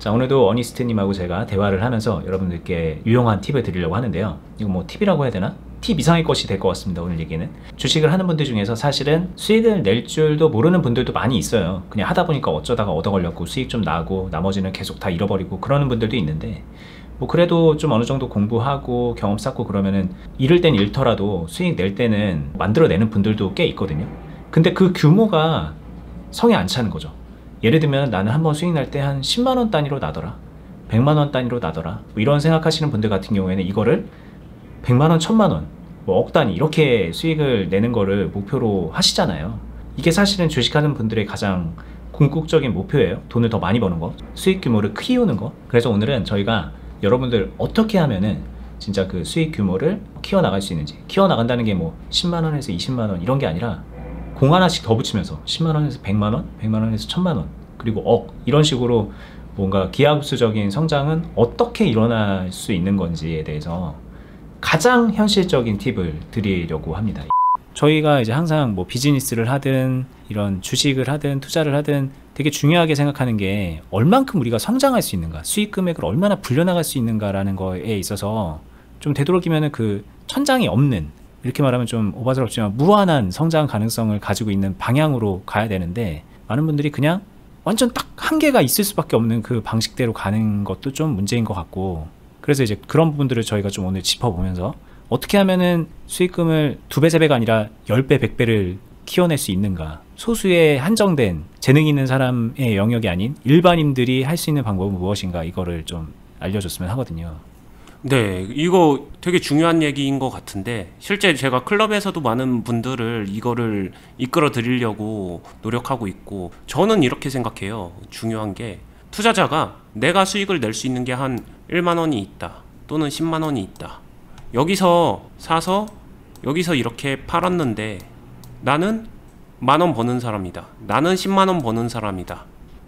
자, 오늘도 어니스트님하고 제가 대화를 하면서 여러분들께 유용한 팁을 드리려고 하는데요. 이거 뭐 팁이라고 해야 되나? 팁 이상의 것이 될 것 같습니다. 오늘 얘기는 주식을 하는 분들 중에서 사실은 수익을 낼 줄도 모르는 분들도 많이 있어요. 그냥 하다 보니까 어쩌다가 얻어 걸렸고 수익 좀 나고 나머지는 계속 다 잃어버리고 그러는 분들도 있는데, 뭐 그래도 좀 어느 정도 공부하고 경험 쌓고 그러면은 잃을 땐 잃더라도 수익 낼 때는 만들어내는 분들도 꽤 있거든요. 근데 그 규모가 성에 안 차는 거죠. 예를 들면 나는 한번 수익 날 때 한 10만원 단위로 나더라, 100만원 단위로 나더라, 뭐 이런 생각하시는 분들 같은 경우에는 이거를 100만원, 1000만원, 뭐 억 단위 이렇게 수익을 내는 거를 목표로 하시잖아요. 이게 사실은 주식하는 분들의 가장 궁극적인 목표예요. 돈을 더 많이 버는 거, 수익 규모를 키우는 거. 그래서 오늘은 저희가 여러분들 어떻게 하면은 진짜 그 수익 규모를 키워나갈 수 있는지, 키워나간다는 게 뭐 10만원에서 20만원 이런 게 아니라 공 하나씩 더 붙이면서 10만원에서 100만원, 100만원에서 1000만원, 그리고 억, 이런 식으로 뭔가 기하급수적인 성장은 어떻게 일어날 수 있는 건지에 대해서 가장 현실적인 팁을 드리려고 합니다. 저희가 이제 항상 뭐 비즈니스를 하든 이런 주식을 하든 투자를 하든 되게 중요하게 생각하는 게 얼만큼 우리가 성장할 수 있는가, 수익 금액을 얼마나 불려나갈 수 있는가라는 거에 있어서 좀 되도록이면 그 천장이 없는, 이렇게 말하면 좀 오바스럽지만 무한한 성장 가능성을 가지고 있는 방향으로 가야 되는데, 많은 분들이 그냥 완전 딱 한계가 있을 수밖에 없는 그 방식대로 가는 것도 좀 문제인 것 같고, 그래서 이제 그런 부분들을 저희가 좀 오늘 짚어보면서 어떻게 하면은 수익금을 2배, 3배가 아니라 10배, 100배를 키워낼 수 있는가, 소수의 한정된 재능 있는 사람의 영역이 아닌 일반인들이 할 수 있는 방법은 무엇인가, 이거를 좀 알려줬으면 하거든요. 네, 이거 되게 중요한 얘기인 것 같은데, 실제 제가 클럽에서도 많은 분들을 이거를 이끌어 드리려고 노력하고 있고, 저는 이렇게 생각해요. 중요한 게, 투자자가 내가 수익을 낼 수 있는 게 한 1만 원이 있다, 또는 10만 원이 있다. 여기서 사서 여기서 이렇게 팔았는데 나는 10,000원 버는 사람이다, 나는 10만 원 버는 사람이다.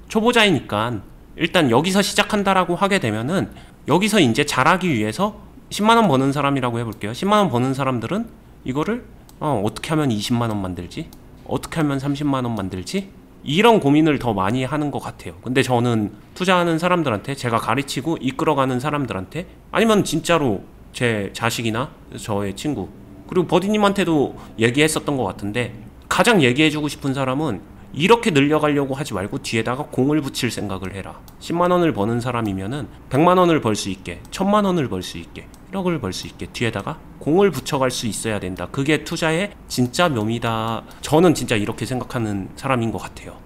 초보자이니까 일단 여기서 시작한다라고 하게 되면은, 여기서 이제 잘하기 위해서 10만원 버는 사람이라고 해볼게요. 10만원 버는 사람들은 이거를 어떻게 하면 20만원 만들지? 어떻게 하면 30만원 만들지? 이런 고민을 더 많이 하는 것 같아요. 근데 저는 투자하는 사람들한테, 제가 가르치고 이끌어가는 사람들한테, 아니면 진짜로 제 자식이나 저의 친구, 그리고 버디님한테도 얘기했었던 것 같은데, 가장 얘기해주고 싶은 사람은 이렇게 늘려가려고 하지 말고 뒤에다가 공을 붙일 생각을 해라. 10만원을 버는 사람이면은 100만원을 벌 수 있게, 1000만원을 벌 수 있게, 1억을 벌 수 있게 뒤에다가 공을 붙여갈 수 있어야 된다. 그게 투자의 진짜 묘미다. 저는 진짜 이렇게 생각하는 사람인 것 같아요.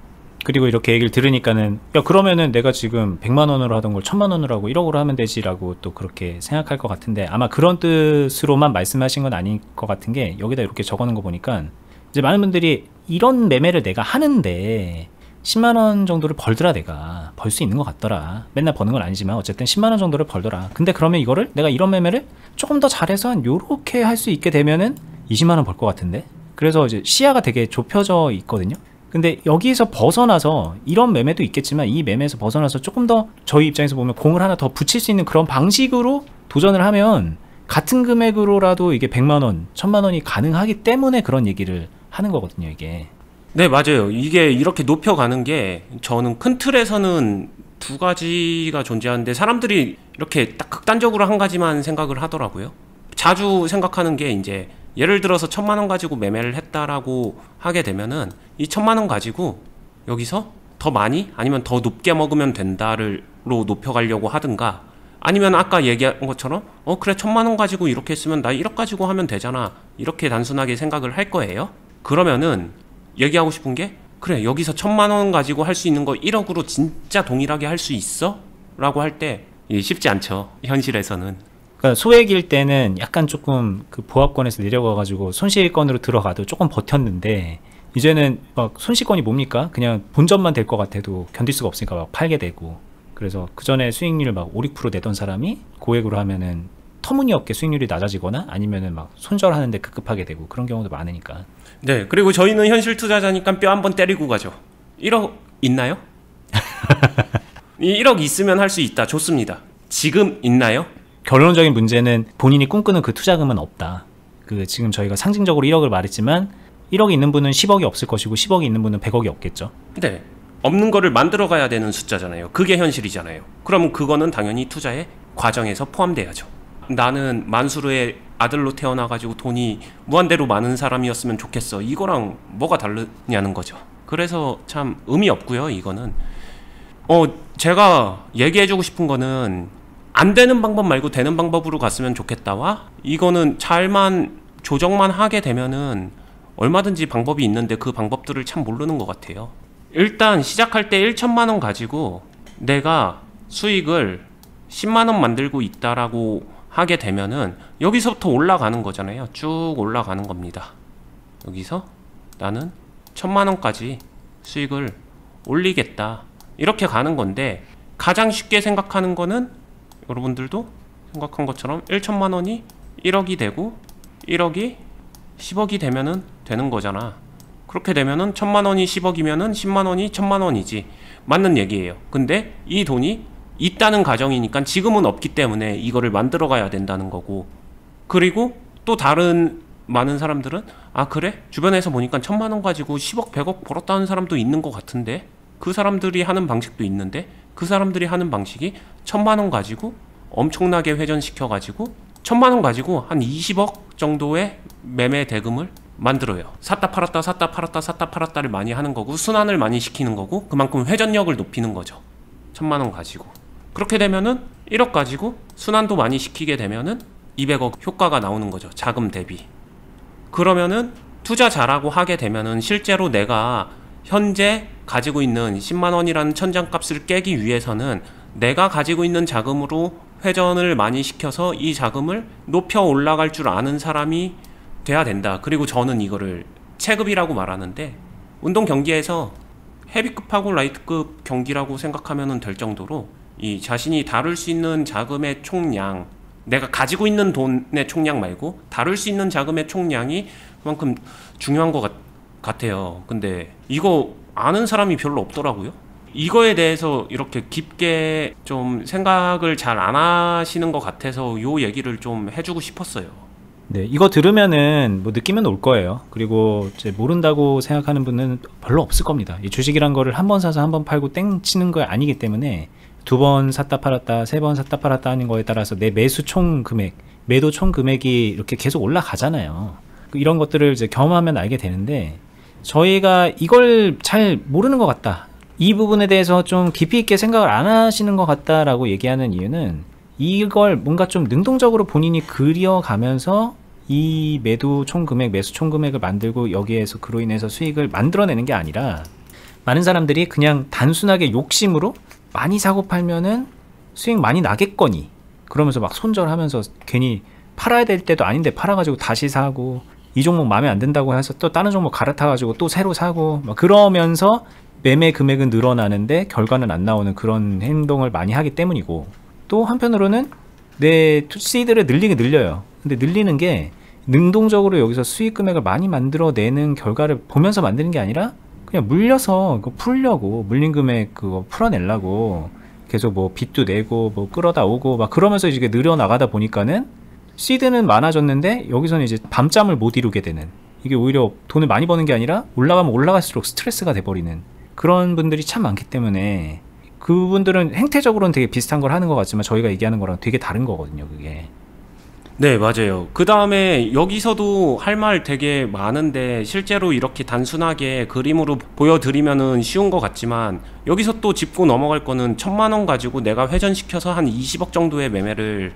그리고 이렇게 얘기를 들으니까는, 야 그러면은 내가 지금 100만원으로 하던 걸 1000만원으로 하고 1억으로 하면 되지 라고 또 그렇게 생각할 것 같은데, 아마 그런 뜻으로만 말씀하신 건 아닌 것 같은 게, 여기다 이렇게 적어놓은 거 보니까 이제 많은 분들이 이런 매매를 내가 하는데 10만원 정도를 벌더라, 내가 벌 수 있는 것 같더라, 맨날 버는 건 아니지만 어쨌든 10만원 정도를 벌더라, 근데 그러면 이거를 내가 이런 매매를 조금 더 잘해서 한 요렇게 할 수 있게 되면은 20만원 벌 것 같은데, 그래서 이제 시야가 되게 좁혀져 있거든요. 근데 여기서 벗어나서, 이런 매매도 있겠지만 이 매매에서 벗어나서 조금 더 저희 입장에서 보면 공을 하나 더 붙일 수 있는 그런 방식으로 도전을 하면 같은 금액으로라도 이게 100만원, 1000만원이 가능하기 때문에 그런 얘기를 하는 거거든요, 이게. 네, 맞아요. 이게 이렇게 높여가는 게, 저는 큰 틀에서는 두 가지가 존재하는데, 사람들이 이렇게 딱 극단적으로 한 가지만 생각을 하더라고요. 자주 생각하는 게, 이제 예를 들어서 1000만원 가지고 매매를 했다라고 하게 되면은 이 1000만원 가지고 여기서 더 많이, 아니면 더 높게 먹으면 된다로 높여가려고 하든가, 아니면 아까 얘기한 것처럼 그래 1000만원 가지고 이렇게 했으면 나 1억 가지고 하면 되잖아, 이렇게 단순하게 생각을 할 거예요. 그러면은 얘기하고 싶은 게, 그래 여기서 1000만원 가지고 할 수 있는 거 1억으로 진짜 동일하게 할 수 있어? 라고 할 때 쉽지 않죠, 현실에서는. 그러니까 소액일 때는 약간 조금 그 보합권에서 내려가가지고 손실권으로 들어가도 조금 버텼는데, 이제는 막 손실권이 뭡니까? 그냥 본전만 될 것 같아도 견딜 수가 없으니까 막 팔게 되고, 그래서 그 전에 수익률을 막 5, 6% 내던 사람이 고액으로 하면은 터무니없게 수익률이 낮아지거나 아니면은 막 손절하는데 급급하게 되고, 그런 경우도 많으니까. 네, 그리고 저희는 현실 투자자니까 뼈 한번 때리고 가죠. 1억 있나요? 이 1억 있으면 할 수 있다, 좋습니다. 지금 있나요? 결론적인 문제는 본인이 꿈꾸는 그 투자금은 없다. 그 지금 저희가 상징적으로 1억을 말했지만 1억이 있는 분은 10억이 없을 것이고 10억이 있는 분은 100억이 없겠죠. 네. 없는 거를 만들어 가야 되는 숫자잖아요. 그게 현실이잖아요. 그럼 그거는 당연히 투자의 과정에서 포함돼야죠. 나는 만수르의 아들로 태어나가지고 돈이 무한대로 많은 사람이었으면 좋겠어. 이거랑 뭐가 다르냐는 거죠. 그래서 참 의미 없고요. 이거는 제가 얘기해주고 싶은 거는 안 되는 방법 말고 되는 방법으로 갔으면 좋겠다와, 이거는 잘만 조정만 하게 되면은 얼마든지 방법이 있는데 그 방법들을 참 모르는 것 같아요. 일단 시작할 때 1천만 원 가지고 내가 수익을 10만 원 만들고 있다라고 하게 되면은 여기서부터 올라가는 거잖아요. 쭉 올라가는 겁니다. 여기서 나는 1,000만 원까지 수익을 올리겠다, 이렇게 가는 건데, 가장 쉽게 생각하는 거는 여러분들도 생각한 것처럼 1천만 원이 1억이 되고 1억이 10억이 되면은 되는 거잖아. 그렇게 되면은 1,000만 원이 10억이면은 10만 원이 1,000만 원이지. 맞는 얘기예요. 근데 이 돈이 있다는 가정이니까 지금은 없기 때문에 이거를 만들어 가야 된다는 거고, 그리고 또 다른 많은 사람들은 그래? 주변에서 보니까 1,000만 원 가지고 10억 100억 벌었다는 사람도 있는 것 같은데, 그 사람들이 하는 방식도 있는데, 그 사람들이 하는 방식이 1,000만 원 가지고 엄청나게 회전시켜 가지고 1,000만 원 가지고 한 20억 정도의 매매 대금을 만들어요. 샀다 팔았다 샀다 팔았다 샀다 팔았다를 많이 하는 거고, 순환을 많이 시키는 거고, 그만큼 회전력을 높이는 거죠. 1,000만 원 가지고. 그렇게 되면은 1억 가지고 순환도 많이 시키게 되면은 200억 효과가 나오는 거죠. 자금 대비. 그러면은 투자 잘하고 하게 되면은 실제로 내가 현재 가지고 있는 10만 원이라는 천장값을 깨기 위해서는 내가 가지고 있는 자금으로 회전을 많이 시켜서 이 자금을 높여 올라갈 줄 아는 사람이 돼야 된다. 그리고 저는 이거를 체급이라고 말하는데, 운동 경기에서 헤비급하고 라이트급 경기라고 생각하면 될 정도로 이 자신이 다룰 수 있는 자금의 총량, 내가 가지고 있는 돈의 총량 말고 다룰 수 있는 자금의 총량이 그만큼 중요한 것 같아요. 근데 이거 아는 사람이 별로 없더라고요. 이거에 대해서 이렇게 깊게 좀 생각을 잘 안 하시는 것 같아서 요 얘기를 좀 해주고 싶었어요. 네, 이거 들으면은 뭐 느낌은 올 거예요. 그리고 이제 모른다고 생각하는 분은 별로 없을 겁니다. 이 주식이란 거를 한 번 사서 한 번 팔고 땡 치는 거 아니기 때문에 2번 샀다 팔았다 3번 샀다 팔았다 하는 거에 따라서 내 매수 총 금액, 매도 총 금액이 이렇게 계속 올라가잖아요. 이런 것들을 이제 경험하면 알게 되는데, 저희가 이걸 잘 모르는 것 같다, 이 부분에 대해서 좀 깊이 있게 생각을 안 하시는 것 같다라고 얘기하는 이유는, 이걸 뭔가 좀 능동적으로 본인이 그려가면서 이 매도 총 금액, 매수 총 금액을 만들고 여기에서 그로 인해서 수익을 만들어내는 게 아니라, 많은 사람들이 그냥 단순하게 욕심으로 많이 사고 팔면은 수익 많이 나겠거니 그러면서 막 손절하면서 괜히 팔아야 될 때도 아닌데 팔아가지고 다시 사고, 이 종목 마음에 안 든다고 해서 또 다른 종목 갈아타가지고 또 새로 사고, 막 그러면서 매매 금액은 늘어나는데 결과는 안 나오는 그런 행동을 많이 하기 때문이고, 또 한편으로는 내 시드를 늘려요. 근데 늘리는 게 능동적으로 여기서 수익 금액을 많이 만들어내는 결과를 보면서 만드는 게 아니라 그냥 물려서 그거 풀려고, 물린 금액 그거 풀어내려고 계속 뭐 빚도 내고 뭐 끌어다 오고 막 그러면서 이게 늘어나가다 보니까는 시드는 많아졌는데 여기서는 이제 밤잠을 못 이루게 되는, 이게 오히려 돈을 많이 버는 게 아니라 올라가면 올라갈수록 스트레스가 돼버리는 그런 분들이 참 많기 때문에, 그분들은 행태적으로는 되게 비슷한 걸 하는 것 같지만 저희가 얘기하는 거랑 되게 다른 거거든요, 그게. 네, 맞아요. 그 다음에 여기서도 할 말 되게 많은데, 실제로 이렇게 단순하게 그림으로 보여드리면은 쉬운 것 같지만, 여기서 또 짚고 넘어갈 거는 1,000만 원 가지고 내가 회전시켜서 한 20억 정도의 매매를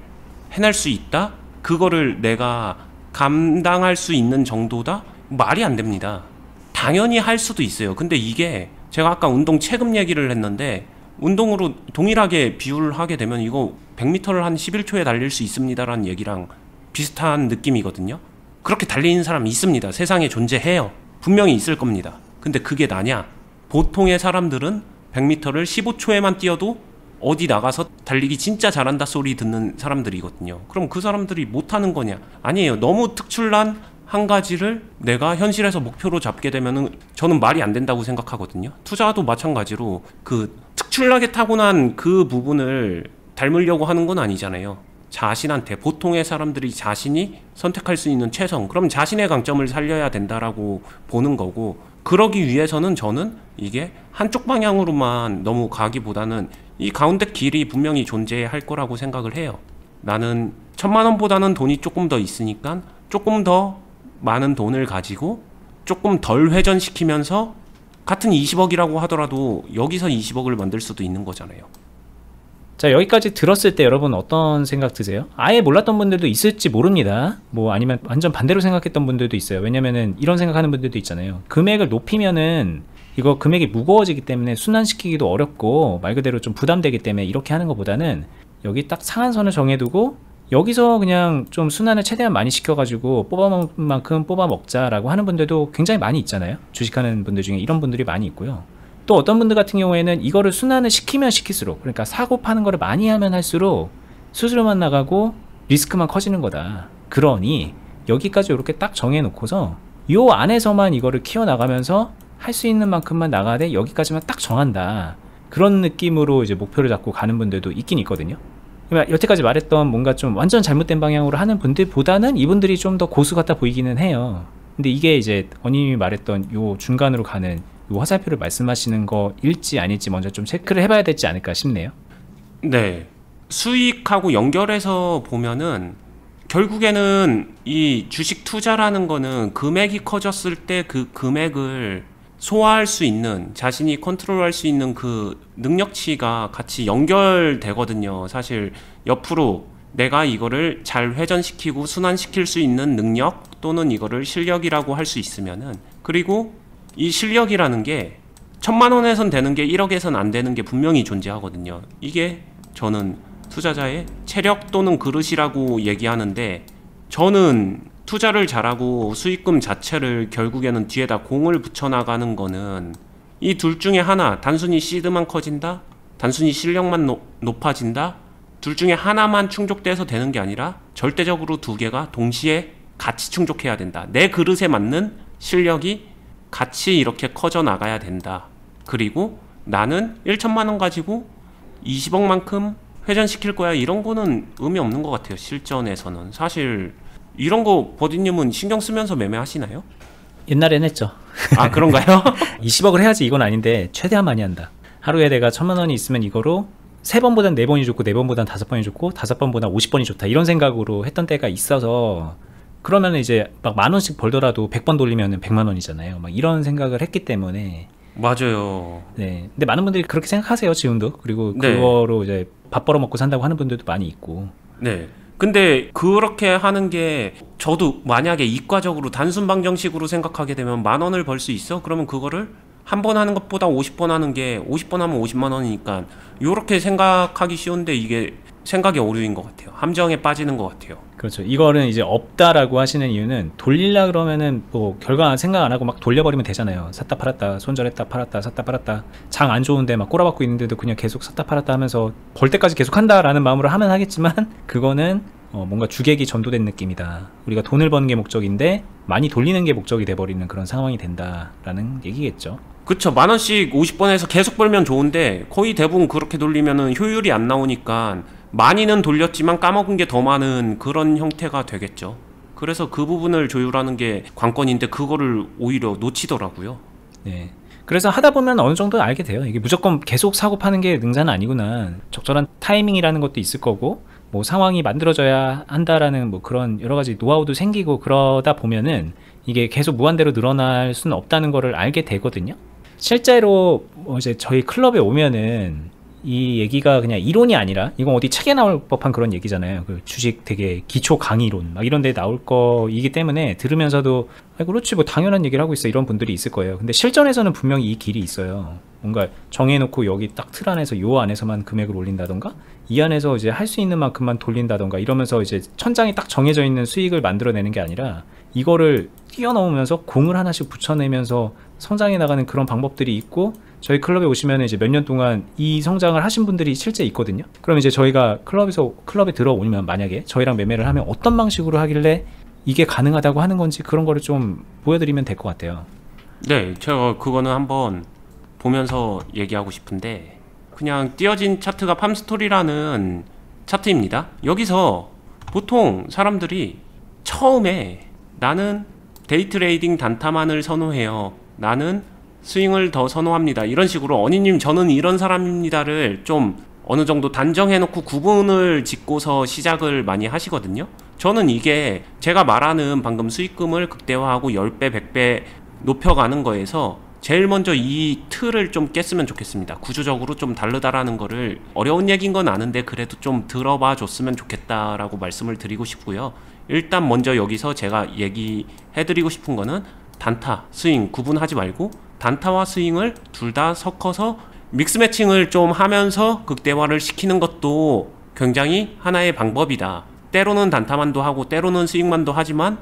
해낼 수 있다? 그거를 내가 감당할 수 있는 정도다? 말이 안 됩니다. 당연히 할 수도 있어요. 근데 이게 제가 아까 운동 체급 얘기를 했는데, 운동으로 동일하게 비유를 하게 되면 이거 100m를 한 11초에 달릴 수 있습니다라는 얘기랑 비슷한 느낌이거든요. 그렇게 달리는 사람이 있습니다. 세상에 존재해요. 분명히 있을 겁니다. 근데 그게 나냐? 보통의 사람들은 100m를 15초에만 뛰어도 어디 나가서 달리기 진짜 잘한다 소리 듣는 사람들이거든요. 그럼 그 사람들이 못하는 거냐? 아니에요. 너무 특출난 한 가지를 내가 현실에서 목표로 잡게 되면은 저는 말이 안 된다고 생각하거든요. 투자도 마찬가지로 그 특출나게 타고난 그 부분을 닮으려고 하는 건 아니잖아요. 자신한테, 보통의 사람들이 자신이 선택할 수 있는 최선, 그럼 자신의 강점을 살려야 된다라고 보는 거고, 그러기 위해서는 저는 이게 한쪽 방향으로만 너무 가기보다는 이 가운데 길이 분명히 존재할 거라고 생각을 해요. 나는 1000만 원보다는 돈이 조금 더 있으니까 조금 더 많은 돈을 가지고 조금 덜 회전시키면서 같은 20억이라고 하더라도 여기서 20억을 만들 수도 있는 거잖아요. 자, 여기까지 들었을 때 여러분 어떤 생각 드세요? 아예 몰랐던 분들도 있을지 모릅니다. 뭐 아니면 완전 반대로 생각했던 분들도 있어요. 왜냐면은 이런 생각하는 분들도 있잖아요. 금액을 높이면은 이거 금액이 무거워지기 때문에 순환시키기도 어렵고 말 그대로 좀 부담되기 때문에 이렇게 하는 것보다는 여기 딱 상한선을 정해두고 여기서 그냥 좀 순환을 최대한 많이 시켜가지고 뽑아먹을 만큼 뽑아먹자라고 하는 분들도 굉장히 많이 있잖아요. 주식하는 분들 중에 이런 분들이 많이 있고요. 또 어떤 분들 같은 경우에는 이거를 순환을 시키면 시킬수록, 그러니까 사고 파는 거를 많이 하면 할수록 수수료만 나가고 리스크만 커지는 거다. 그러니 여기까지 이렇게 딱 정해놓고서 요 안에서만 이거를 키워나가면서 할 수 있는 만큼만 나가되 여기까지만 딱 정한다. 그런 느낌으로 이제 목표를 잡고 가는 분들도 있긴 있거든요. 그러니까 여태까지 말했던 뭔가 좀 완전 잘못된 방향으로 하는 분들보다는 이분들이 좀 더 고수 같아 보이기는 해요. 근데 이게 이제 언님이 말했던 요 중간으로 가는 요 화살표를 말씀하시는 거일지 아닐지 먼저 좀 체크를 해봐야 되지 않을까 싶네요. 네. 수익하고 연결해서 보면은 결국에는 이 주식 투자라는 거는 금액이 커졌을 때 그 금액을 소화할 수 있는, 자신이 컨트롤할 수 있는 그 능력치가 같이 연결되거든요. 사실 옆으로 내가 이거를 잘 회전시키고 순환시킬 수 있는 능력 또는 이거를 실력이라고 할 수 있으면은, 그리고 이 실력이라는 게 1000만 원에선 되는 게 1억에선 안 되는 게 분명히 존재하거든요. 이게 저는 투자자의 체력 또는 그릇이라고 얘기하는데, 저는 투자를 잘하고 수익금 자체를 결국에는 뒤에다 공을 붙여나가는 거는 이 둘 중에 하나, 단순히 시드만 커진다, 단순히 실력만 높아진다, 둘 중에 하나만 충족돼서 되는 게 아니라 절대적으로 두 개가 동시에 같이 충족해야 된다. 내 그릇에 맞는 실력이 같이 이렇게 커져 나가야 된다. 그리고 나는 1천만 원 가지고 20억만큼 회전시킬 거야, 이런 거는 의미 없는 것 같아요. 실전에서는. 사실 이런 거 버디님은 신경 쓰면서 매매하시나요? 옛날엔 했죠. 아, 그런가요? 20억을 해야지 이건 아닌데 최대한 많이 한다. 하루에 내가 1000만 원이 있으면 이거로 3번보단 4번이 좋고 4번보단 5번이 좋고 5번보단 50번이 좋다, 이런 생각으로 했던 때가 있어서, 그러면 이제 막 10,000원씩 벌더라도 100번 돌리면 100만 원이잖아요. 막 이런 생각을 했기 때문에. 맞아요. 네. 근데 많은 분들이 그렇게 생각하세요, 지금도. 그리고 네. 그거로 이제 밥 벌어 먹고 산다고 하는 분들도 많이 있고. 네. 근데 그렇게 하는 게, 저도 만약에 이과적으로 단순 방정식으로 생각하게 되면 10,000원을 벌 수 있어? 그러면 그거를 한 번 하는 것보다 50번 하는 게, 50번 하면 50만 원이니까 요렇게 생각하기 쉬운데 이게 생각의 오류인 것 같아요. 함정에 빠지는 것 같아요. 그렇죠. 이거는 이제 없다라고 하시는 이유는, 돌리려 그러면은 뭐 결과 생각 안 하고 막 돌려버리면 되잖아요. 샀다 팔았다, 손절했다 팔았다, 샀다 팔았다, 장 안 좋은데 막 꼬라박고 있는데도 그냥 계속 샀다 팔았다 하면서 벌 때까지 계속 한다라는 마음으로 하면 하겠지만, 그거는 뭔가 주객이 전도된 느낌이다. 우리가 돈을 버는 게 목적인데 많이 돌리는 게 목적이 돼버리는 그런 상황이 된다라는 얘기겠죠. 그쵸. 10,000원씩 50번에서 계속 벌면 좋은데 거의 대부분 그렇게 돌리면은 효율이 안 나오니까 많이는 돌렸지만 까먹은 게 더 많은 그런 형태가 되겠죠. 그래서 그 부분을 조율하는 게 관건인데 그거를 오히려 놓치더라고요. 네. 그래서 하다 보면 어느 정도 알게 돼요. 이게 무조건 계속 사고 파는 게 능사는 아니구나. 적절한 타이밍이라는 것도 있을 거고, 뭐 상황이 만들어져야 한다라는 뭐 그런 여러 가지 노하우도 생기고, 그러다 보면은 이게 계속 무한대로 늘어날 수는 없다는 거를 알게 되거든요. 실제로 이제 저희 클럽에 오면은 이 얘기가 그냥 이론이 아니라, 이건 어디 책에 나올 법한 그런 얘기잖아요. 그 주식 되게 기초 강의론 막 이런 데 나올 거이기 때문에 들으면서도 그렇지 뭐 당연한 얘기를 하고 있어, 이런 분들이 있을 거예요. 근데 실전에서는 분명히 이 길이 있어요. 뭔가 정해놓고 여기 딱 틀 안에서 요 안에서만 금액을 올린다던가, 이 안에서 이제 할 수 있는 만큼만 돌린다던가, 이러면서 이제 천장이 딱 정해져 있는 수익을 만들어내는 게 아니라, 이거를 뛰어넘으면서 공을 하나씩 붙여내면서 성장해 나가는 그런 방법들이 있고, 저희 클럽에 오시면 이제 몇 년 동안 이 성장을 하신 분들이 실제 있거든요. 그럼 이제 저희가 클럽에 들어오면, 만약에 저희랑 매매를 하면 어떤 방식으로 하길래 이게 가능하다고 하는 건지, 그런 거를 좀 보여드리면 될 것 같아요. 네, 제가 그거는 한번 보면서 얘기하고 싶은데, 그냥 띄어진 차트가 팜스토리라는 차트입니다. 여기서 보통 사람들이 처음에 나는 데이트레이딩 단타만을 선호해요, 나는 스윙을 더 선호합니다. 이런 식으로 어니님 저는 이런 사람입니다를 좀 어느 정도 단정해놓고 구분을 짓고서 시작을 많이 하시거든요. 저는 이게 제가 말하는 방금 수익금을 극대화하고 10배, 100배 높여가는 거에서 제일 먼저 이 틀을 좀 깼으면 좋겠습니다. 구조적으로 좀 다르다라는 거를 어려운 얘기인 건 아는데 그래도 좀 들어봐 줬으면 좋겠다라고 말씀을 드리고 싶고요. 일단 먼저 여기서 제가 얘기해드리고 싶은 거는 단타, 스윙 구분하지 말고 단타와 스윙을 둘 다 섞어서 믹스 매칭을 좀 하면서 극대화를 시키는 것도 굉장히 하나의 방법이다. 때로는 단타만도 하고 때로는 스윙만도 하지만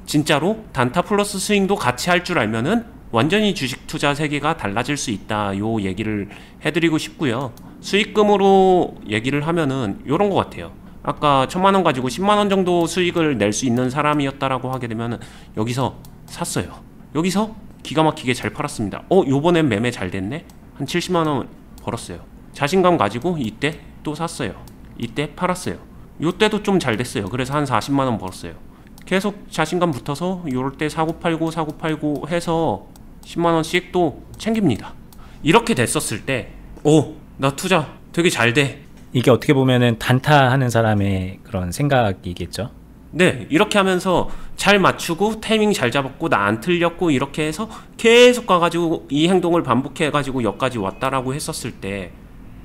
진짜로 단타 플러스 스윙도 같이 할 줄 알면은 완전히 주식 투자 세계가 달라질 수 있다. 요 얘기를 해드리고 싶고요. 수익금으로 얘기를 하면은 요런 것 같아요. 아까 1000만원 가지고 10만원 정도 수익을 낼 수 있는 사람이었다라고 하게 되면은 여기서 샀어요. 여기서 기가 막히게 잘 팔았습니다. 요번엔 매매 잘 됐네? 한 70만원 벌었어요. 자신감 가지고 이때 또 샀어요. 이때 팔았어요. 요때도 좀 잘 됐어요. 그래서 한 40만원 벌었어요. 계속 자신감 붙어서 요럴 때 사고 팔고 해서 10만원씩 또 챙깁니다. 이렇게 됐었을 때 나 투자 되게 잘 돼. 이게 어떻게 보면은 단타하는 사람의 그런 생각이겠죠. 네, 이렇게 하면서 잘 맞추고 타이밍 잘 잡았고 나 안 틀렸고 이렇게 해서 계속 가가지고 이 행동을 반복해가지고 여기까지 왔다라고 했었을 때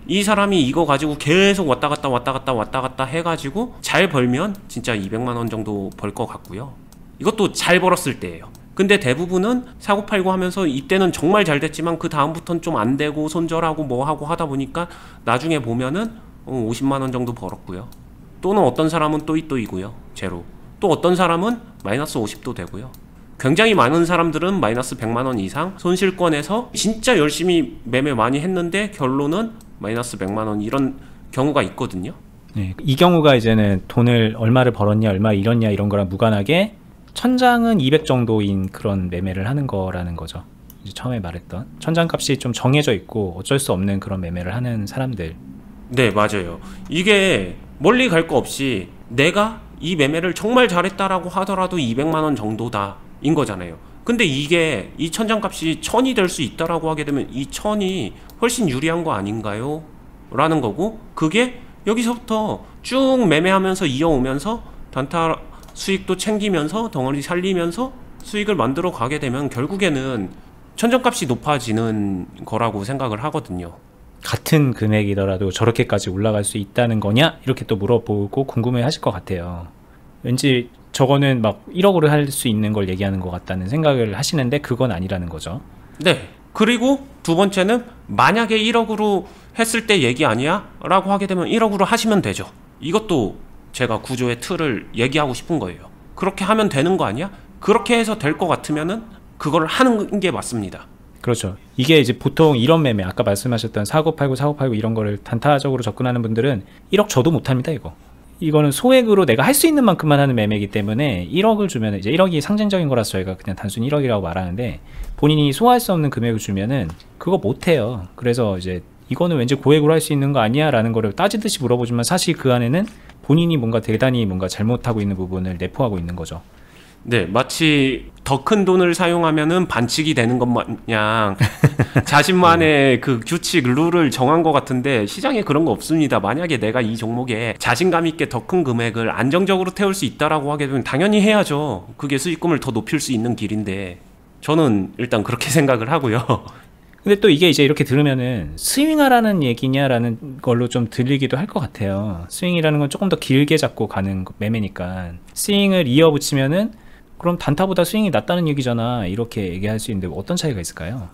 이 사람이 이거 가지고 계속 왔다 갔다 해가지고 잘 벌면 진짜 200만원 정도 벌 것 같고요. 이것도 잘 벌었을 때예요. 근데 대부분은 사고팔고 하면서 이때는 정말 잘 됐지만 그 다음부터는 좀 안 되고 손절하고 뭐 하고 하다 보니까 나중에 보면은 50만원 정도 벌었고요. 또는 어떤 사람은 또이고요. 제로. 또 어떤 사람은 마이너스 50도 되고요. 굉장히 많은 사람들은 마이너스 100만원 이상 손실권에서 진짜 열심히 매매 많이 했는데 결론은 마이너스 100만원 이런 경우가 있거든요. 네, 이 경우가 이제는 돈을 얼마를 벌었냐 얼마 잃었냐 이런 거랑 무관하게 천장은 200 정도인 그런 매매를 하는 거라는 거죠. 이제 처음에 말했던 천장값이 좀 정해져 있고 어쩔 수 없는 그런 매매를 하는 사람들. 네, 맞아요. 이게 멀리 갈 거 없이 내가 이 매매를 정말 잘했다라고 하더라도 200만원 정도다 인 거잖아요. 근데 이게 이 천장값이 1000이 될 수 있다라고 하게 되면 이 1000이 훨씬 유리한 거 아닌가요? 라는 거고, 그게 여기서부터 쭉 매매하면서 이어오면서 단타 수익도 챙기면서 덩어리 살리면서 수익을 만들어 가게 되면 결국에는 천정값이 높아지는 거라고 생각을 하거든요. 같은 금액이더라도 저렇게까지 올라갈 수 있다는 거냐? 이렇게 또 물어보고 궁금해 하실 것 같아요. 왠지 저거는 막 1억으로 할 수 있는 걸 얘기하는 것 같다는 생각을 하시는데 그건 아니라는 거죠. 네. 그리고 두 번째는 만약에 1억으로 했을 때 얘기 아니야? 라고 하게 되면 1억으로 하시면 되죠. 이것도 제가 구조의 틀을 얘기하고 싶은 거예요. 그렇게 하면 되는 거 아니야? 그렇게 해서 될 것 같으면은 그걸 하는 게 맞습니다. 그렇죠. 이게 이제 보통 이런 매매, 아까 말씀하셨던 사고 팔고 이런 거를 단타적으로 접근하는 분들은 1억 줘도 못합니다. 이거는 소액으로 내가 할 수 있는 만큼만 하는 매매이기 때문에 1억을 주면 이제 1억이 상징적인 거라서 저희가 그냥 단순히 1억이라고 말하는데, 본인이 소화할 수 없는 금액을 주면은 그거 못해요. 그래서 이제 이거는 왠지 고액으로 할 수 있는 거 아니야? 라는 거를 따지듯이 물어보지만 사실 그 안에는 본인이 뭔가 대단히 뭔가 잘못하고 있는 부분을 내포하고 있는 거죠. 네, 마치 더 큰 돈을 사용하면은 반칙이 되는 것 마냥 자신만의 그 규칙, 룰을 정한 것 같은데 시장에 그런 거 없습니다. 만약에 내가 이 종목에 자신감 있게 더 큰 금액을 안정적으로 태울 수 있다라고 하게 되면 당연히 해야죠. 그게 수익금을 더 높일 수 있는 길인데, 저는 일단 그렇게 생각을 하고요. 근데 또 이게 이제 이렇게 들으면은 스윙하라는 얘기냐라는 걸로 좀 들리기도 할 것 같아요. 스윙이라는 건 조금 더 길게 잡고 가는 매매니까 스윙을 이어붙이면은 그럼 단타보다 스윙이 낫다는 얘기잖아, 이렇게 얘기할 수 있는데 어떤 차이가 있을까요?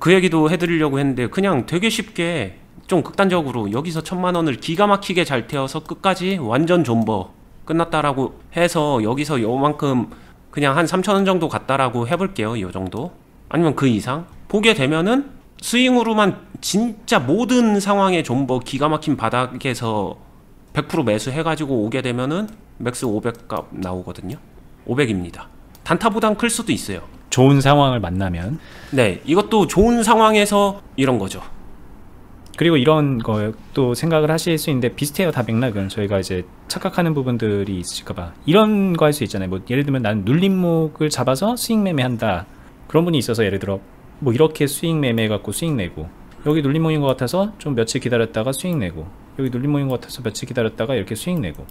그 얘기도 해드리려고 했는데 그냥 되게 쉽게 좀 극단적으로 여기서 1000만원을 기가 막히게 잘 태워서 끝까지 완전 존버 끝났다라고 해서 여기서 요만큼 그냥 한 3000원 정도 갔다라고 해볼게요. 요 정도 아니면 그 이상 보게 되면은 스윙으로만 진짜 모든 상황의 존버 기가 막힌 바닥에서 100% 매수해가지고 오게 되면은 맥스 500값 나오거든요. 500입니다. 단타보단 클 수도 있어요. 좋은 상황을 만나면. 네, 이것도 좋은 상황에서 이런 거죠. 그리고 이런 거 또 생각을 하실 수 있는데 비슷해요. 다 맥락은. 저희가 이제 착각하는 부분들이 있을까봐 이런 거 할 수 있잖아요. 뭐 예를 들면 나는 눌림목을 잡아서 스윙 매매한다. 그런 분이 있어서 예를 들어 뭐 이렇게 수익 매매 갖고 수익 내고, 여기 눌림 모인 것 같아서 좀 며칠 기다렸다가 수익 내고, 여기 눌림 모인 것 같아서 며칠 기다렸다가 이렇게 수익 내고,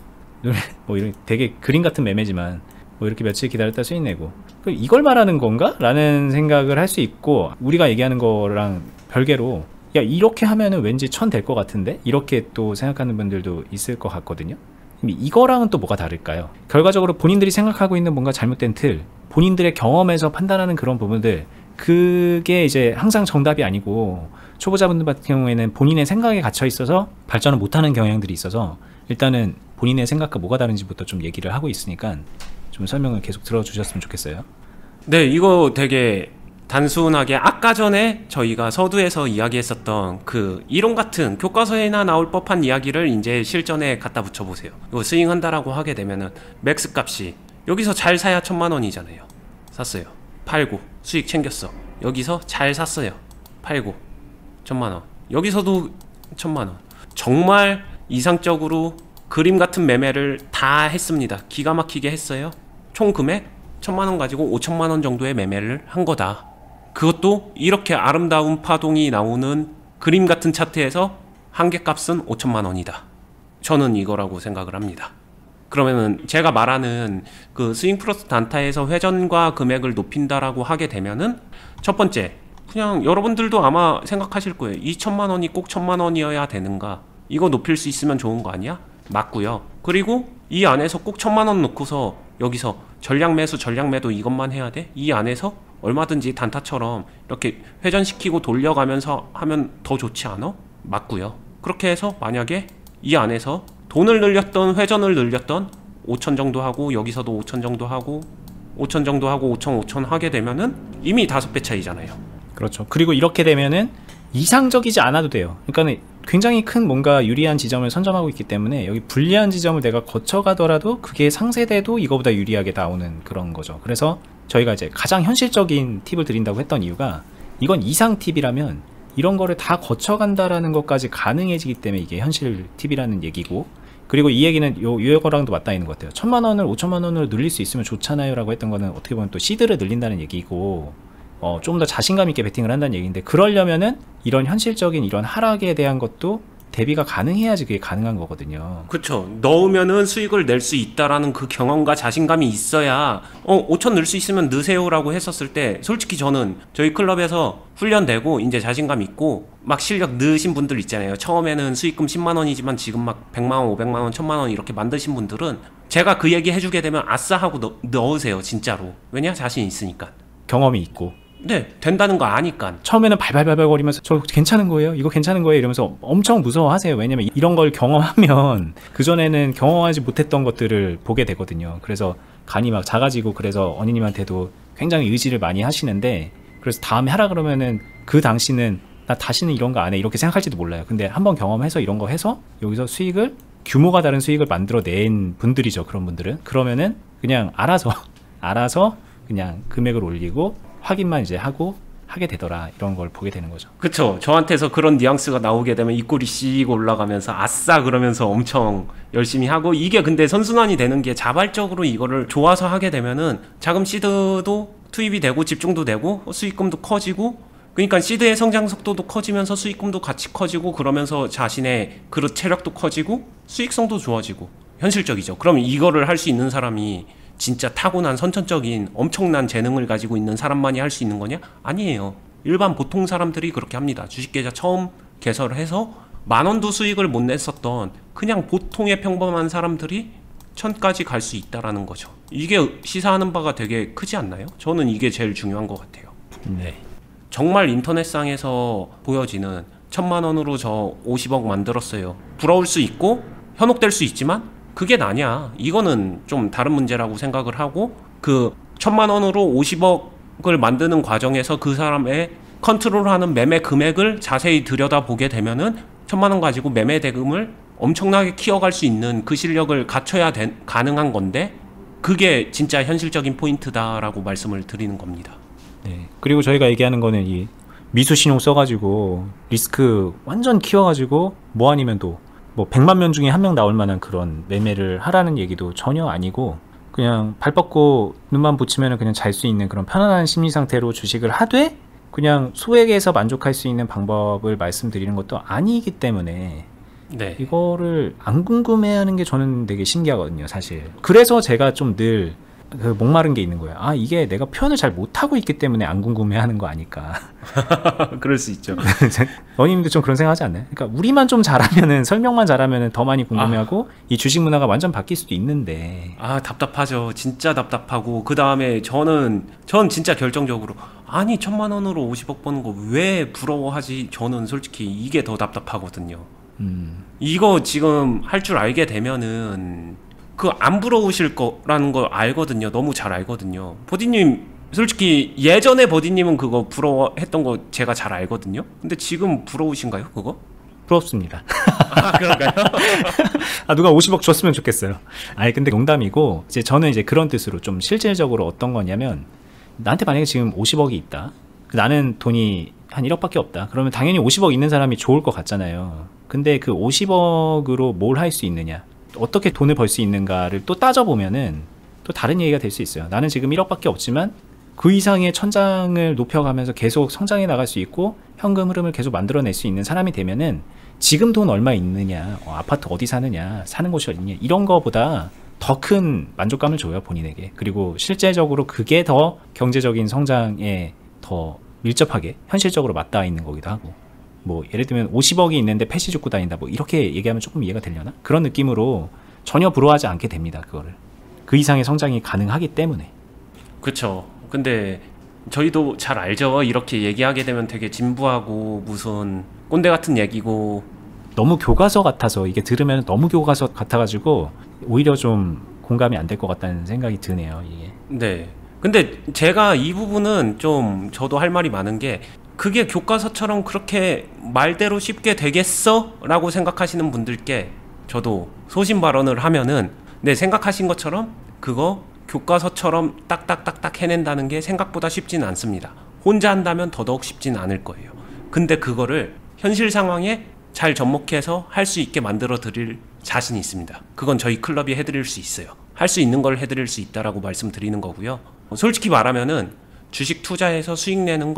뭐 이런 되게 그림 같은 매매지만 뭐 이렇게 며칠 기다렸다 수익 내고, 이걸 말하는 건가? 라는 생각을 할 수 있고, 우리가 얘기하는 거랑 별개로 야 이렇게 하면은 왠지 1000 될 것 같은데? 이렇게 또 생각하는 분들도 있을 것 같거든요. 이거랑은 또 뭐가 다를까요? 결과적으로 본인들이 생각하고 있는 뭔가 잘못된 틀, 본인들의 경험에서 판단하는 그런 부분들, 그게 이제 항상 정답이 아니고, 초보자분들 같은 경우에는 본인의 생각에 갇혀 있어서 발전을 못하는 경향들이 있어서, 일단은 본인의 생각과 뭐가 다른지부터 좀 얘기를 하고 있으니까 좀 설명을 계속 들어주셨으면 좋겠어요. 네, 이거 되게 단순하게 아까 전에 저희가 서두에서 이야기했었던 그 이론 같은 교과서에나 나올 법한 이야기를 이제 실전에 갖다 붙여보세요. 이거 스윙한다라고 하게 되면은 맥스 값이 여기서 잘 사야 1000만 원이잖아요. 샀어요. 팔고 수익 챙겼어. 여기서 잘 샀어요. 팔고 1000만 원. 여기서도 1000만 원. 정말 이상적으로 그림 같은 매매를 다 했습니다. 기가 막히게 했어요. 총 금액 1000만 원 가지고 5천만 원 정도의 매매를 한 거다. 그것도 이렇게 아름다운 파동이 나오는 그림 같은 차트에서 한계값은 5천만 원이다. 저는 이거라고 생각을 합니다. 그러면은 제가 말하는 그 스윙 플러스 단타에서 회전과 금액을 높인다라고 하게 되면은 첫 번째, 그냥 여러분들도 아마 생각하실 거예요. 2천만 원이 꼭 1000만 원이어야 되는가? 이거 높일 수 있으면 좋은 거 아니야? 맞고요. 그리고 이 안에서 꼭 1000만 원 넣고서 여기서 전략 매수, 전략 매도 이것만 해야 돼? 이 안에서 얼마든지 단타처럼 이렇게 회전시키고 돌려가면서 하면 더 좋지 않아? 맞고요. 그렇게 해서 만약에 이 안에서 돈을 늘렸던 회전을 늘렸던 5천 정도 하고, 여기서도 5천 정도 하고, 5천 정도 하고, 5천 하게 되면은 이미 5배 차이잖아요. 그렇죠. 그리고 이렇게 되면은 이상적이지 않아도 돼요. 그러니까 굉장히 큰 뭔가 유리한 지점을 선점하고 있기 때문에 여기 불리한 지점을 내가 거쳐가더라도 그게 상세돼도 이거보다 유리하게 나오는 그런 거죠. 그래서 저희가 이제 가장 현실적인 팁을 드린다고 했던 이유가, 이건 이상 팁이라면 이런 거를 다 거쳐간다라는 것까지 가능해지기 때문에 이게 현실 팁이라는 얘기고, 그리고 이 얘기는 요거랑도 맞닿아 있는 것 같아요. 1000만 원을 5천만 원으로 늘릴 수 있으면 좋잖아요 라고 했던 거는 어떻게 보면 또 시드를 늘린다는 얘기고, 좀 더 자신감 있게 베팅을 한다는 얘기인데, 그러려면은 이런 현실적인 이런 하락에 대한 것도 대비가 가능해야지 그게 가능한 거거든요. 그쵸. 넣으면은 수익을 낼 수 있다라는 그 경험과 자신감이 있어야 5천 넣을 수 있으면 넣으세요라고 했었을 때, 솔직히 저는 저희 클럽에서 훈련되고 이제 자신감 있고 막 실력 넣으신 분들 있잖아요. 처음에는 수익금 10만 원이지만 지금 막 100만 원, 500만 원, 1000만 원 이렇게 만드신 분들은 제가 그 얘기 해주게 되면 아싸 하고 넣으세요. 진짜로. 왜냐? 자신 있으니까. 경험이 있고. 네, 된다는 거 아니까. 처음에는 발발발발 거리면서 저 괜찮은 거예요? 이거 괜찮은 거예요? 이러면서 엄청 무서워하세요. 왜냐면 이런 걸 경험하면 그전에는 경험하지 못했던 것들을 보게 되거든요. 그래서 간이 막 작아지고, 그래서 언니님한테도 굉장히 의지를 많이 하시는데, 그래서 다음에 하라 그러면은 그 당시는 나 다시는 이런 거 안 해 이렇게 생각할지도 몰라요. 근데 한번 경험해서 이런 거 해서 여기서 수익을, 규모가 다른 수익을 만들어낸 분들이죠. 그런 분들은. 그러면은 그냥 알아서 그냥 금액을 올리고 확인만 이제 하게 되더라, 이런 걸 보게 되는 거죠. 그쵸. 저한테서 그런 뉘앙스가 나오게 되면 입꼬리 씩 올라가면서 아싸 그러면서 엄청 열심히 하고, 이게 근데 선순환이 되는 게 자발적으로 이거를 좋아서 하게 되면은 자금 시드도 투입이 되고 집중도 되고 수익금도 커지고, 그러니까 시드의 성장 속도도 커지면서 수익금도 같이 커지고, 그러면서 자신의 그릇 체력도 커지고 수익성도 좋아지고. 현실적이죠. 그럼 이거를 할 수 있는 사람이 진짜 타고난 선천적인 엄청난 재능을 가지고 있는 사람만이 할 수 있는 거냐? 아니에요. 일반 보통 사람들이 그렇게 합니다. 주식계좌 처음 개설을 해서 10,000원도 수익을 못 냈었던 그냥 보통의 평범한 사람들이 1000까지 갈 수 있다라는 거죠. 이게 시사하는 바가 되게 크지 않나요? 저는 이게 제일 중요한 것 같아요. 네. 정말 인터넷상에서 보여지는 1000만 원으로 저 50억 만들었어요. 부러울 수 있고 현혹될 수 있지만 그게 나냐? 이거는 좀 다른 문제라고 생각을 하고, 그 1000만 원으로 50억을 만드는 과정에서 그 사람의 컨트롤하는 매매 금액을 자세히 들여다보게 되면은 1000만 원 가지고 매매 대금을 엄청나게 키워갈 수 있는 그 실력을 갖춰야 가능한 건데, 그게 진짜 현실적인 포인트다라고 말씀을 드리는 겁니다. 네. 그리고 저희가 얘기하는 거는 이 미수 신용 써가지고 리스크 완전 키워가지고 뭐 아니면 또 뭐 100만 명 중에 한 명 나올 만한 그런 매매를 하라는 얘기도 전혀 아니고, 그냥 발 뻗고 눈만 붙이면 그냥 잘 수 있는 그런 편안한 심리 상태로 주식을 하되 그냥 소액에서 만족할 수 있는 방법을 말씀드리는 것도 아니기 때문에 네. 이거를 안 궁금해하는 게 저는 되게 신기하거든요, 사실. 그래서 제가 좀 늘 그 목마른 게 있는 거예요. 아, 이게 내가 표현을 잘 못하고 있기 때문에 안 궁금해하는 거 아닐까. 그럴 수 있죠. 너님도 좀 그런 생각하지 않나요? 그러니까 우리만 좀 잘하면은, 설명만 잘하면은 더 많이 궁금해하고 이 주식 문화가 완전 바뀔 수도 있는데. 답답하죠. 진짜 답답하고 그 다음에 전 진짜 결정적으로 아니 1,000만 원으로 50억 버는 거 왜 부러워하지? 저는 솔직히 이게 더 답답하거든요. 이거 지금 할 줄 알게 되면은 그 안 부러우실 거라는 걸 알거든요. 너무 잘 알거든요. 버디님 솔직히 예전에 버디님은 그거 부러워했던 거 제가 잘 알거든요. 근데 지금 부러우신가요, 그거? 부럽습니다. 그런가요? 누가 50억 줬으면 좋겠어요. 아니, 근데 농담이고, 이제 저는 이제 그런 뜻으로 좀 실질적으로 어떤 거냐면, 나한테 만약에 지금 50억이 있다. 나는 돈이 한 1억밖에 없다. 그러면 당연히 50억 있는 사람이 좋을 것 같잖아요. 근데 그 50억으로 뭘 할 수 있느냐, 어떻게 돈을 벌 수 있는가를 또 따져보면은 또 다른 얘기가 될 수 있어요. 나는 지금 1억밖에 없지만 그 이상의 천장을 높여가면서 계속 성장해 나갈 수 있고 현금 흐름을 계속 만들어낼 수 있는 사람이 되면은 지금 돈 얼마 있느냐, 아파트 어디 사느냐, 사는 곳이 어디냐, 이런 거보다 더 큰 만족감을 줘요, 본인에게. 그리고 실제적으로 그게 더 경제적인 성장에 더 밀접하게 현실적으로 맞닿아 있는 거기도 하고, 뭐 예를 들면 50억이 있는데 펫이 죽고 다닌다, 뭐 이렇게 얘기하면 조금 이해가 되려나? 그런 느낌으로 전혀 부러워하지 않게 됩니다. 그거를 그 이상의 성장이 가능하기 때문에. 그렇죠. 근데 저희도 잘 알죠. 이렇게 얘기하게 되면 되게 진부하고 무슨 꼰대 같은 얘기고 너무 교과서 같아서, 이게 들으면 너무 교과서 같아가지고 오히려 좀 공감이 안 될 것 같다는 생각이 드네요, 이게. 네. 근데 제가 이 부분은 좀 저도 할 말이 많은 게, 그게 교과서처럼 그렇게 말대로 쉽게 되겠어? 라고 생각하시는 분들께 저도 소신 발언을 하면은, 네, 생각하신 것처럼 그거 교과서처럼 딱딱딱딱 해낸다는 게 생각보다 쉽지는 않습니다. 혼자 한다면 더더욱 쉽지는 않을 거예요. 근데 그거를 현실 상황에 잘 접목해서 할 수 있게 만들어 드릴 자신이 있습니다. 그건 저희 클럽이 해드릴 수 있어요. 할 수 있는 걸 해드릴 수 있다라고 말씀드리는 거고요. 솔직히 말하면은 주식 투자해서 수익 내는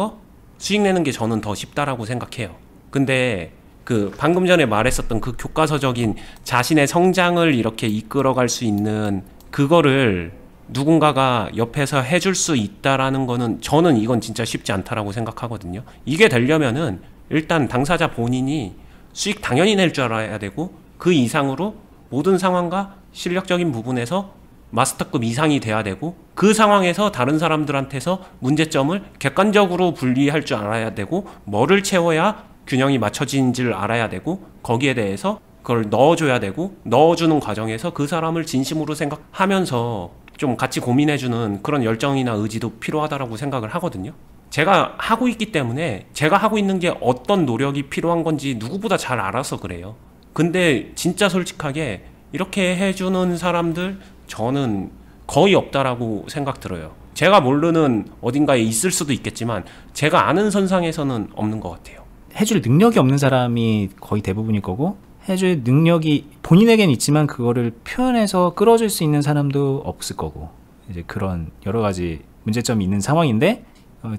게 저는 더 쉽다라고 생각해요. 근데 그 방금 전에 말했었던 그 교과서적인 자신의 성장을 이렇게 이끌어갈 수 있는 그거를 누군가가 옆에서 해줄 수 있다라는 거는, 저는 이건 진짜 쉽지 않다라고 생각하거든요. 이게 되려면은 일단 당사자 본인이 수익 당연히 낼 줄 알아야 되고, 그 이상으로 모든 상황과 실력적인 부분에서 마스터급 이상이 돼야 되고, 그 상황에서 다른 사람들한테서 문제점을 객관적으로 분리할 줄 알아야 되고, 뭐를 채워야 균형이 맞춰진지를 알아야 되고, 거기에 대해서 그걸 넣어줘야 되고, 넣어주는 과정에서 그 사람을 진심으로 생각하면서 좀 같이 고민해주는 그런 열정이나 의지도 필요하다라고 생각을 하거든요. 제가 하고 있기 때문에 제가 하고 있는 게 어떤 노력이 필요한 건지 누구보다 잘 알아서 그래요. 근데 진짜 솔직하게 이렇게 해주는 사람들 저는 거의 없다라고 생각 들어요. 제가 모르는 어딘가에 있을 수도 있겠지만 제가 아는 선상에서는 없는 것 같아요. 해줄 능력이 없는 사람이 거의 대부분일 거고, 해줄 능력이 본인에겐 있지만 그거를 표현해서 끌어줄 수 있는 사람도 없을 거고, 이제 그런 여러 가지 문제점이 있는 상황인데,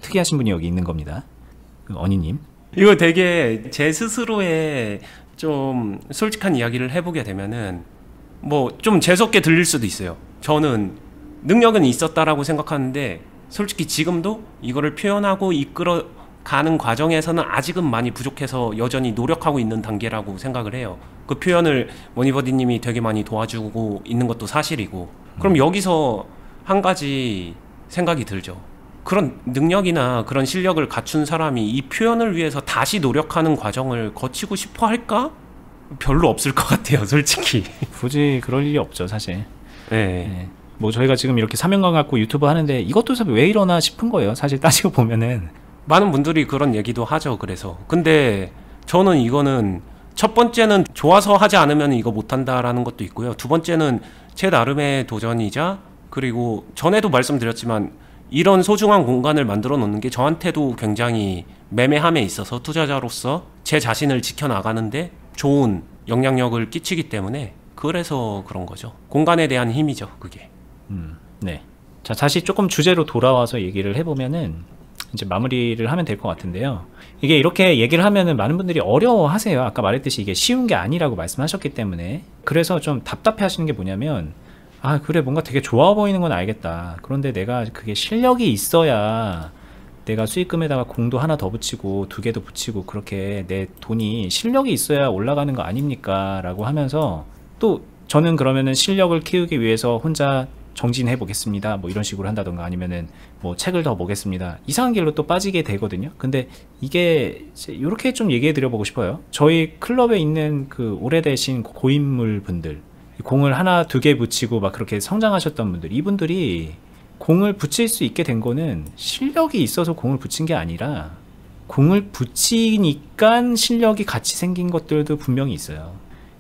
특이하신 분이 여기 있는 겁니다. 어니님. 이거 되게 제 스스로의 좀 솔직한 이야기를 해보게 되면은 뭐 좀 재수없게 들릴 수도 있어요. 저는 능력은 있었다라고 생각하는데 솔직히 지금도 이거를 표현하고 이끌어 가는 과정에서는 아직은 많이 부족해서 여전히 노력하고 있는 단계라고 생각을 해요. 그 표현을 머니버디님이 되게 많이 도와주고 있는 것도 사실이고. 그럼 여기서 한 가지 생각이 들죠. 그런 능력이나 그런 실력을 갖춘 사람이 이 표현을 위해서 다시 노력하는 과정을 거치고 싶어 할까? 별로 없을 것 같아요, 솔직히. 굳이 그럴 일이 없죠, 사실. 네. 뭐 저희가 지금 이렇게 사명감 갖고 유튜브 하는데 이것도 왜 이러나 싶은 거예요, 사실 따지고 보면은. 많은 분들이 그런 얘기도 하죠. 그래서 근데 저는 이거는 첫 번째는 좋아서 하지 않으면 이거 못한다라는 것도 있고요. 두 번째는 제 나름의 도전이자, 그리고 전에도 말씀드렸지만 이런 소중한 공간을 만들어 놓는 게 저한테도 굉장히 매매함에 있어서 투자자로서 제 자신을 지켜나가는데 좋은 영향력을 끼치기 때문에, 그래서 그런 거죠. 공간에 대한 힘이죠, 그게. 네. 자, 다시 조금 주제로 돌아와서 얘기를 해보면은 이제 마무리를 하면 될 것 같은데요. 이게 이렇게 얘기를 하면은 많은 분들이 어려워하세요. 아까 말했듯이 이게 쉬운 게 아니라고 말씀하셨기 때문에. 그래서 좀 답답해 하시는 게 뭐냐면, 아, 그래, 뭔가 되게 좋아 보이는 건 알겠다. 그런데 내가 그게 실력이 있어야 내가 수익금에다가 공도 하나 더 붙이고 두 개도 붙이고 그렇게 내 돈이 실력이 있어야 올라가는 거 아닙니까? 라고 하면서 또 저는 그러면은 실력을 키우기 위해서 혼자 정진해 보겠습니다. 뭐 이런 식으로 한다던가 아니면은 뭐 책을 더 보겠습니다. 이상한 길로 또 빠지게 되거든요. 근데 이게 이렇게 좀 얘기해 드려 보고 싶어요. 저희 클럽에 있는 그 오래되신 고인물 분들, 공을 하나 두 개 붙이고 막 그렇게 성장하셨던 분들, 이분들이 공을 붙일 수 있게 된 거는 실력이 있어서 공을 붙인 게 아니라 공을 붙이니까 실력이 같이 생긴 것들도 분명히 있어요.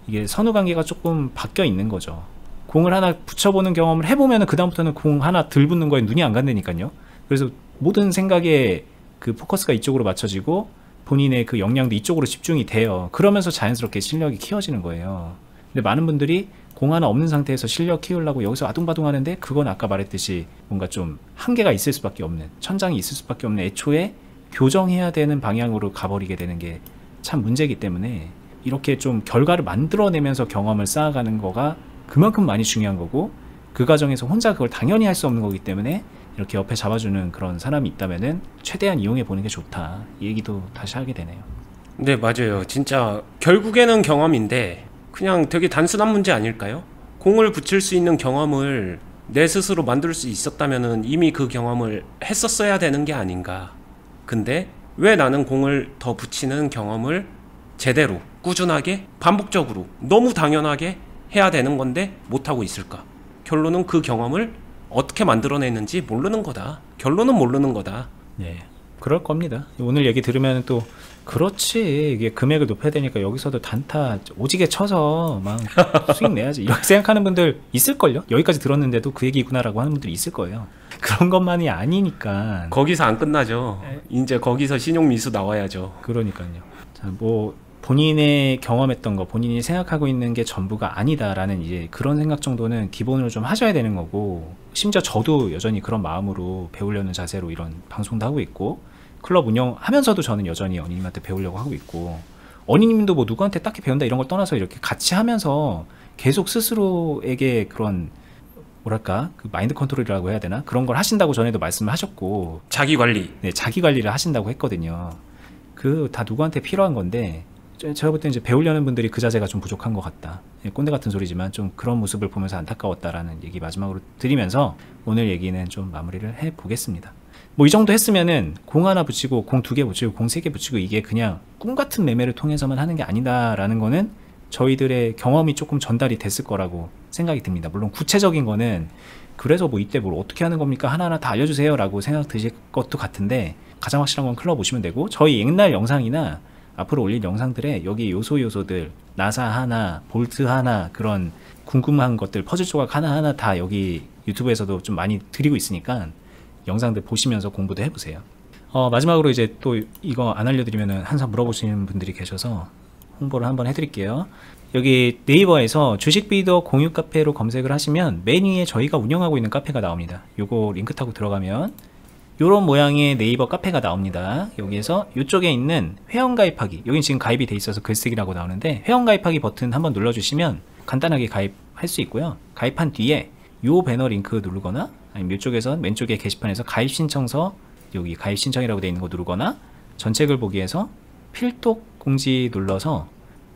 이게 선후관계가 조금 바뀌어 있는 거죠. 공을 하나 붙여보는 경험을 해보면 그 다음부터는 공 하나 들 붙는 거에 눈이 안 간다니까요. 그래서 모든 생각에 그 포커스가 이쪽으로 맞춰지고 본인의 그 역량도 이쪽으로 집중이 돼요. 그러면서 자연스럽게 실력이 키워지는 거예요. 근데 많은 분들이 공 하나 없는 상태에서 실력 키우려고 여기서 아둥바둥 하는데, 그건 아까 말했듯이 뭔가 좀 한계가 있을 수밖에 없는, 천장이 있을 수밖에 없는, 애초에 교정해야 되는 방향으로 가버리게 되는 게 참 문제이기 때문에 이렇게 좀 결과를 만들어내면서 경험을 쌓아가는 거가 그만큼 많이 중요한 거고, 그 과정에서 혼자 그걸 당연히 할 수 없는 거기 때문에 이렇게 옆에 잡아주는 그런 사람이 있다면은 최대한 이용해 보는 게 좋다, 이 얘기도 다시 하게 되네요. 네, 맞아요. 진짜 결국에는 경험인데 그냥 되게 단순한 문제 아닐까요? 공을 붙일 수 있는 경험을 내 스스로 만들 수 있었다면은 이미 그 경험을 했었어야 되는 게 아닌가. 근데 왜 나는 공을 더 붙이는 경험을 제대로 꾸준하게 반복적으로 너무 당연하게 해야 되는 건데 못하고 있을까? 결론은 그 경험을 어떻게 만들어내는지 모르는 거다. 결론은 모르는 거다. 네, 그럴 겁니다. 오늘 얘기 들으면 또 그렇지, 이게 금액을 높여야 되니까 여기서도 단타 오지게 쳐서 막 수익 내야지 이렇게 생각하는 분들 있을걸요? 여기까지 들었는데도 그 얘기구나라고 하는 분들이 있을 거예요. 그런 것만이 아니니까. 거기서 안 끝나죠. 이제 거기서 신용미수 나와야죠. 그러니까요. 자, 뭐 본인의 경험했던 거, 본인이 생각하고 있는 게 전부가 아니다라는 이제 그런 생각 정도는 기본으로 좀 하셔야 되는 거고, 심지어 저도 여전히 그런 마음으로 배우려는 자세로 이런 방송도 하고 있고, 클럽 운영하면서도 저는 여전히 언니님한테 배우려고 하고 있고, 언니님도 뭐 누구한테 딱히 배운다 이런 걸 떠나서 이렇게 같이 하면서 계속 스스로에게 그런 뭐랄까 그 마인드 컨트롤이라고 해야 되나, 그런 걸 하신다고 전에도 말씀을 하셨고, 자기 관리. 네, 자기 관리를 하신다고 했거든요. 그 다 누구한테 필요한 건데, 제가 볼 때 이제 배우려는 분들이 그 자세가 좀 부족한 것 같다. 꼰대 같은 소리지만 좀 그런 모습을 보면서 안타까웠다라는 얘기 마지막으로 드리면서 오늘 얘기는 좀 마무리를 해 보겠습니다. 뭐 이 정도 했으면은 공 하나 붙이고 공 두 개 붙이고 공 세 개 붙이고 이게 그냥 꿈 같은 매매를 통해서만 하는 게 아니다라는 거는 저희들의 경험이 조금 전달이 됐을 거라고 생각이 듭니다. 물론 구체적인 거는 그래서 뭐 이때 뭘 어떻게 하는 겁니까? 하나하나 다 알려주세요 라고 생각 드실 것도 같은데, 가장 확실한 건 클럽 오시면 되고, 저희 옛날 영상이나 앞으로 올릴 영상들에 여기 요소들, 나사 하나, 볼트 하나, 그런 궁금한 것들, 퍼즐 조각 하나하나 다 여기 유튜브에서도 좀 많이 드리고 있으니까 영상들 보시면서 공부도 해보세요. 마지막으로 이제 또 이거 안 알려드리면 항상 물어보시는 분들이 계셔서 홍보를 한번 해드릴게요. 여기 네이버에서 주식비더 공유 카페로 검색을 하시면 맨 위에 저희가 운영하고 있는 카페가 나옵니다. 요거 링크 타고 들어가면 요런 모양의 네이버 카페가 나옵니다. 여기에서 이쪽에 있는 회원가입하기, 여긴 지금 가입이 돼 있어서 글쓰기라고 나오는데, 회원가입하기 버튼 한번 눌러주시면 간단하게 가입할 수 있고요. 가입한 뒤에 요 배너 링크 누르거나, 아니면 이쪽에서 왼쪽에 게시판에서 가입 신청서, 여기 가입 신청이라고 돼 있는 거 누르거나, 전책을 보기 위해서 필독 공지 눌러서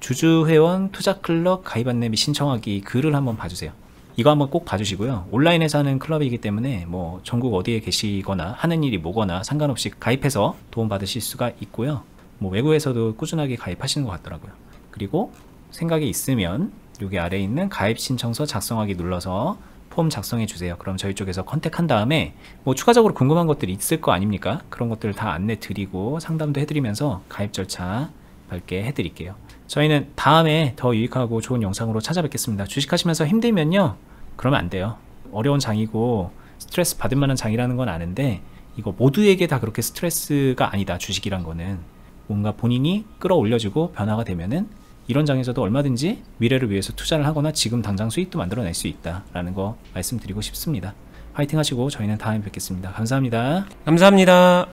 주주회원 투자클럽 가입 안내 및 신청하기 글을 한번 봐주세요. 이거 한번 꼭 봐주시고요. 온라인에서 하는 클럽이기 때문에 뭐 전국 어디에 계시거나 하는 일이 뭐거나 상관없이 가입해서 도움 받으실 수가 있고요. 뭐 외국에서도 꾸준하게 가입하시는 것 같더라고요. 그리고 생각이 있으면 여기 아래에 있는 가입 신청서 작성하기 눌러서 폼 작성해 주세요. 그럼 저희 쪽에서 컨택한 다음에 뭐 추가적으로 궁금한 것들이 있을 거 아닙니까? 그런 것들 다 안내 드리고 상담도 해드리면서 가입 절차 밝게 해드릴게요. 저희는 다음에 더 유익하고 좋은 영상으로 찾아뵙겠습니다. 주식하시면서 힘들면요, 그러면 안 돼요. 어려운 장이고 스트레스 받을 만한 장이라는 건 아는데, 이거 모두에게 다 그렇게 스트레스가 아니다. 주식이란 거는 뭔가 본인이 끌어올려지고 변화가 되면은 이런 장에서도 얼마든지 미래를 위해서 투자를 하거나 지금 당장 수익도 만들어낼 수 있다라는 거 말씀드리고 싶습니다. 화이팅 하시고 저희는 다음에 뵙겠습니다. 감사합니다. 감사합니다.